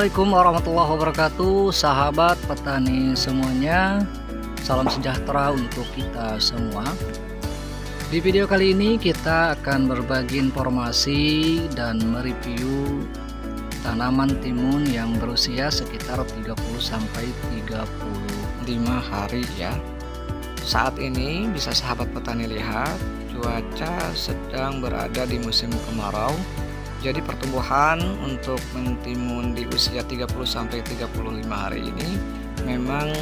Assalamualaikum warahmatullahi wabarakatuh, sahabat petani semuanya. Salam sejahtera untuk kita semua. Di video kali ini kita akan berbagi informasi dan mereview tanaman timun yang berusia sekitar 30-35 hari ya. Saat ini bisa sahabat petani lihat, cuaca sedang berada di musim kemarau. Jadi pertumbuhan untuk mentimun di usia 30-35 hari ini memang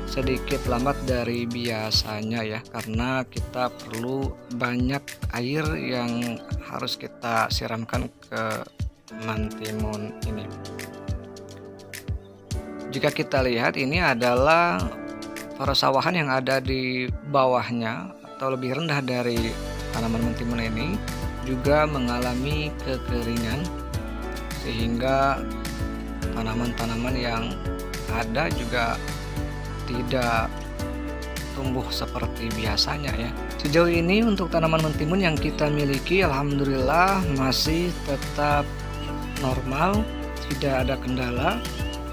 sedikit lambat dari biasanya ya, karena kita perlu banyak air yang harus kita siramkan ke mentimun ini. Jika kita lihat, ini adalah persawahan yang ada di bawahnya atau lebih rendah dari tanaman mentimun ini juga mengalami kekeringan, sehingga tanaman-tanaman yang ada juga tidak tumbuh seperti biasanya ya. Sejauh ini untuk tanaman mentimun yang kita miliki alhamdulillah masih tetap normal, tidak ada kendala.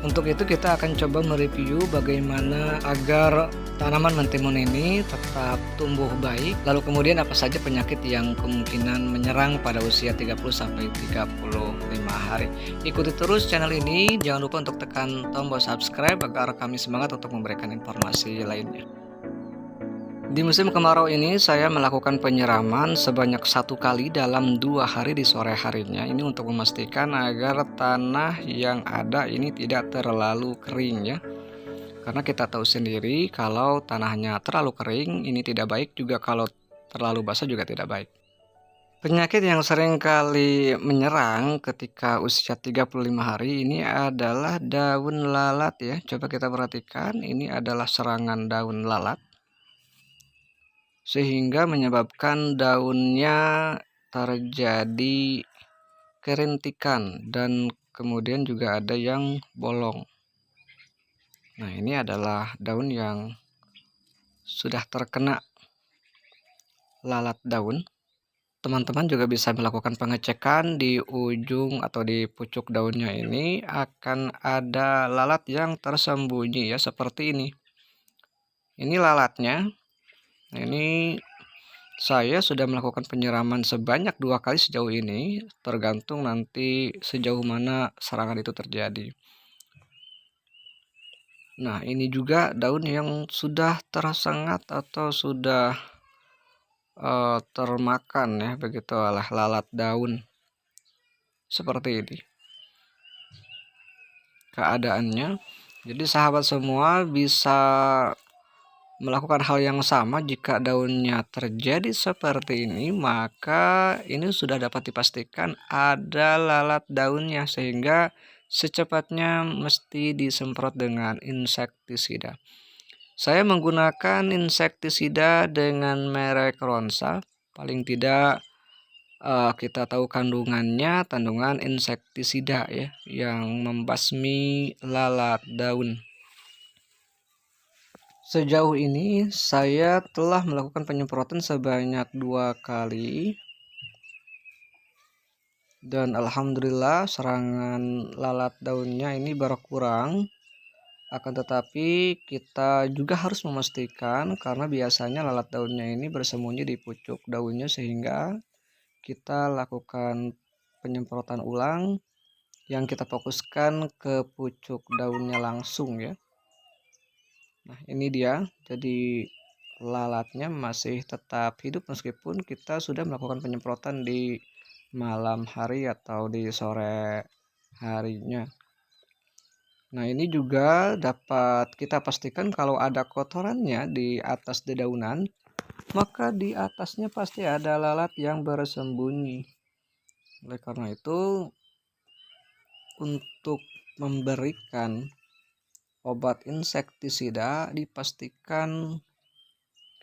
Untuk itu kita akan coba mereview bagaimana agar tanaman mentimun ini tetap tumbuh baik. Lalu kemudian apa saja penyakit yang kemungkinan menyerang pada usia 30-35 hari. Ikuti terus channel ini, jangan lupa untuk tekan tombol subscribe agar kami semangat untuk memberikan informasi lainnya. Di musim kemarau ini saya melakukan penyiraman sebanyak 1 kali dalam 2 hari di sore harinya. Ini untuk memastikan agar tanah yang ada ini tidak terlalu kering ya. Karena kita tahu sendiri kalau tanahnya terlalu kering ini tidak baik, juga kalau terlalu basah juga tidak baik. Penyakit yang sering kali menyerang ketika usia 35 hari ini adalah daun lalat ya. Coba kita perhatikan, ini adalah serangan daun lalat, sehingga menyebabkan daunnya terjadi kerintikan dan kemudian juga ada yang bolong. Nah, ini adalah daun yang sudah terkena lalat daun. Teman-teman juga bisa melakukan pengecekan di ujung atau di pucuk daunnya, ini akan ada lalat yang tersembunyi ya, seperti ini. Ini lalatnya. Nah, ini saya sudah melakukan penyiraman sebanyak 2 kali sejauh ini, tergantung nanti sejauh mana serangan itu terjadi. Nah, ini juga daun yang sudah tersengat atau sudah termakan ya begitu oleh lalat daun. Seperti ini keadaannya. Jadi sahabat semua bisa melakukan hal yang sama. Jika daunnya terjadi seperti ini, maka ini sudah dapat dipastikan ada lalat daunnya, sehingga secepatnya mesti disemprot dengan insektisida. Saya menggunakan insektisida dengan merek Ronsa. Paling tidak kita tahu kandungannya, kandungan insektisida ya, yang membasmi lalat daun. Sejauh ini saya telah melakukan penyemprotan sebanyak 2 kali, dan alhamdulillah serangan lalat daunnya ini berkurang. Akan tetapi kita juga harus memastikan, karena biasanya lalat daunnya ini bersembunyi di pucuk daunnya, sehingga kita lakukan penyemprotan ulang yang kita fokuskan ke pucuk daunnya langsung ya. Nah, ini dia, jadi lalatnya masih tetap hidup meskipun kita sudah melakukan penyemprotan di malam hari atau di sore harinya. Nah, ini juga dapat kita pastikan kalau ada kotorannya di atas dedaunan, maka di atasnya pasti ada lalat yang bersembunyi. Oleh karena itu, untuk memberikan obat insektisida dipastikan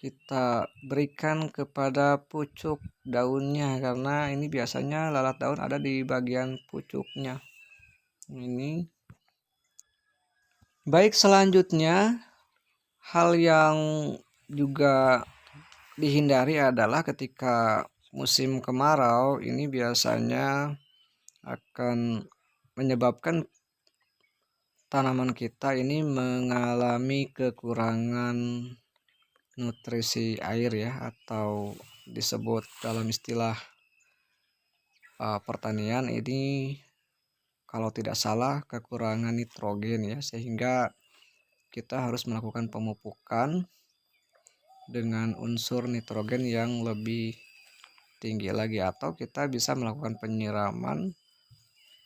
kita berikan kepada pucuk daunnya, karena ini biasanya lalat daun ada di bagian pucuknya. Ini baik. Selanjutnya, hal yang juga dihindari adalah ketika musim kemarau ini biasanya akan menyebabkan tanaman kita ini mengalami kekurangan nutrisi air ya, atau disebut dalam istilah pertanian ini kalau tidak salah kekurangan nitrogen ya, sehingga kita harus melakukan pemupukan dengan unsur nitrogen yang lebih tinggi lagi, atau kita bisa melakukan penyiraman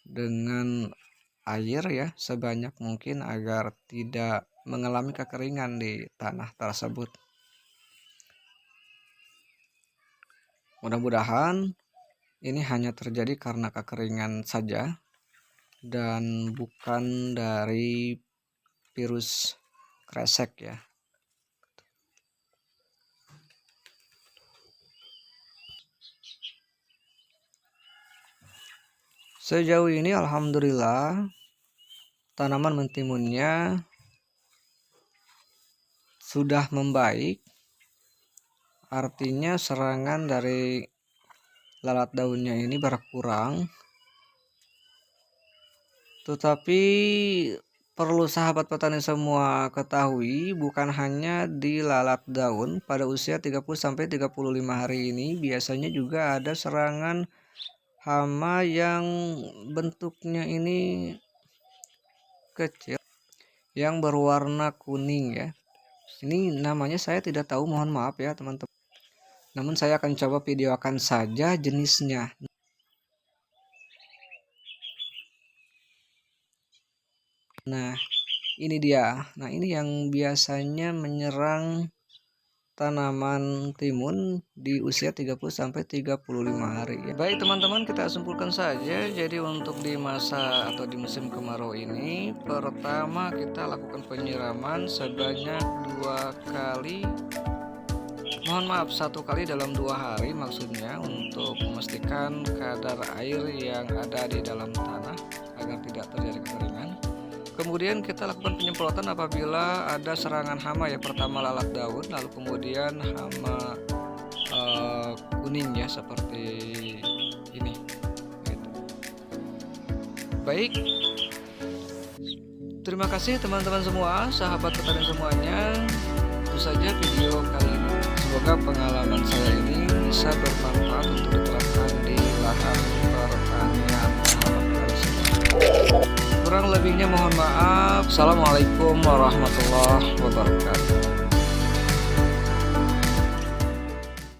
dengan air ya sebanyak mungkin agar tidak mengalami kekeringan di tanah tersebut. Mudah-mudahan ini hanya terjadi karena kekeringan saja dan bukan dari virus kresek ya. Sejauh ini alhamdulillah tanaman mentimunnya sudah membaik, artinya serangan dari lalat daunnya ini berkurang. Tetapi perlu sahabat petani semua ketahui, bukan hanya di lalat daun pada usia 30-35 hari ini, biasanya juga ada serangan hama yang bentuknya ini kecil yang berwarna kuning ya. Ini namanya saya tidak tahu, mohon maaf ya teman-teman. Namun saya akan coba videokan saja jenisnya. Nah, ini dia. Nah, ini yang biasanya menyerang tanaman timun di usia 30-35 hari ya. Baik teman-teman, kita simpulkan saja. Jadi untuk di masa atau di musim kemarau ini, pertama kita lakukan penyiraman sebanyak 2 kali. Mohon maaf, 1 kali dalam 2 hari maksudnya, untuk memastikan kadar air yang ada di dalam tanah agar tidak terjadi kekeringan. Kemudian kita lakukan penyemprotan apabila ada serangan hama ya, pertama lalat daun, lalu kemudian hama kuning ya seperti ini gitu. Baik, terima kasih teman-teman semua, sahabat petani semuanya. Itu saja video kali ini. Semoga pengalaman saya ini bisa bermanfaat untuk diterapkan di lahan pertanian sahabat petani semua. Kurang lebihnya mohon maaf. Assalamualaikum warahmatullahi wabarakatuh.